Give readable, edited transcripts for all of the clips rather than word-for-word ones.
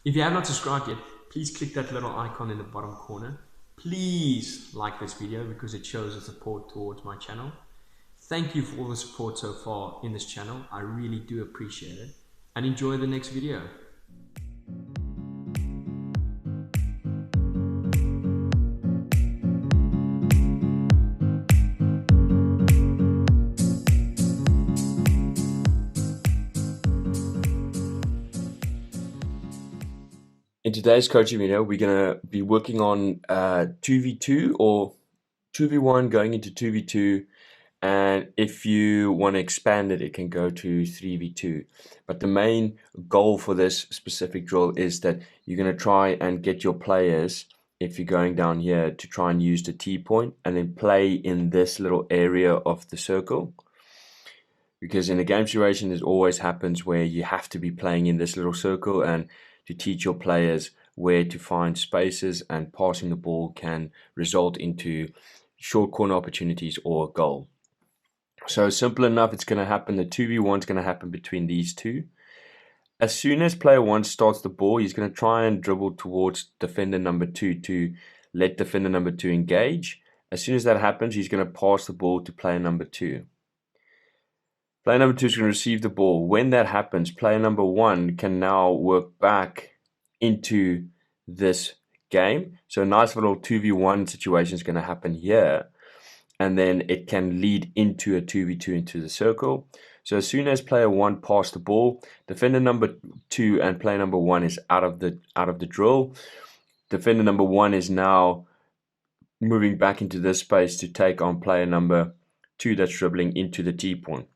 If you have not subscribed yet, please click that little icon in the bottom corner. Please like this video because it shows the support towards my channel. Thank you for all the support so far in this channel. I really do appreciate it. And enjoy the next video. In today's coaching video, we're going to be working on 2v2 or 2v1 going into 2v2, and if you want to expand it, it can go to 3v2. But the main goal for this specific drill is that you're going to try and get your players, if you're going down here, to try and use the T-point and then play in this little area of the circle. Because in a game situation, it always happens where you have to be playing in this little circle, and to teach your players where to find spaces, and passing the ball can result into short corner opportunities or a goal. So simple enough, it's going to happen. The 2v1 is going to happen between these two. As soon as player 1 starts the ball, he's going to try and dribble towards defender number 2 to let defender number 2 engage. As soon as that happens, he's going to pass the ball to player number 2. Player number 2 is going to receive the ball. When that happens, player number 1 can now work back into this game. So a nice little 2v1 situation is going to happen here. And then it can lead into a 2v2 into the circle. So as soon as player 1 passed the ball, defender number 2 and player number 1 is out of the drill. Defender number 1 is now moving back into this space to take on player number 2 that's dribbling into the T-point.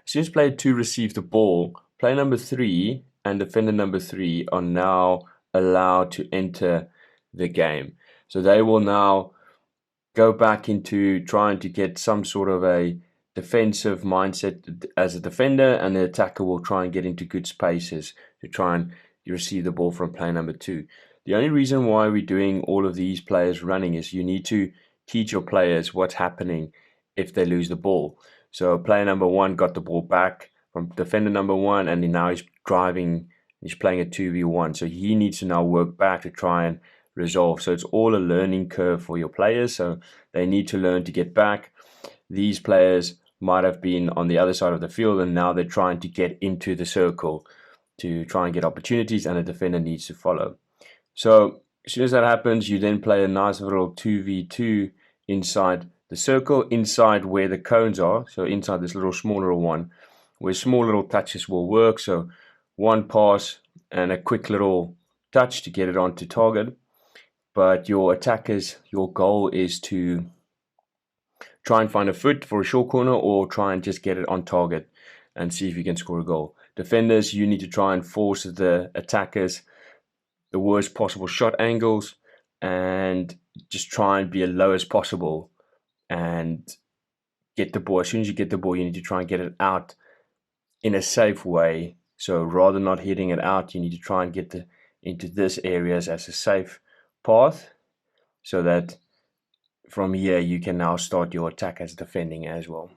As soon as player 2 receives the ball, player number 3 and defender number 3 are now allowed to enter the game. So they will now go back into trying to get some sort of a defensive mindset as a defender, and the attacker will try and get into good spaces to try and receive the ball from player number 2. The only reason why we're doing all of these players running is you need to teach your players what's happening if they lose the ball. So player number 1 got the ball back from defender number 1, and now he's driving, he's playing a 2v1. So he needs to now work back to try and resolve. So it's all a learning curve for your players. So they need to learn to get back. These players might have been on the other side of the field, and now they're trying to get into the circle to try and get opportunities, and a defender needs to follow. So as soon as that happens, you then play a nice little 2v2 inside the circle, inside where the cones are. So inside this little smaller one, where small little touches will work. So one pass and a quick little touch to get it onto target. But your attackers, your goal is to try and find a foot for a short corner, or try and just get it on target and see if you can score a goal. Defenders, you need to try and force the attackers the worst possible shot angles, and just try and be as low as possible and get the ball. As soon as you get the ball, you need to try and get it out in a safe way. So rather than not hitting it out, you need to try and get into this areas as a safe path, so that from here you can now start your attack as defending as well.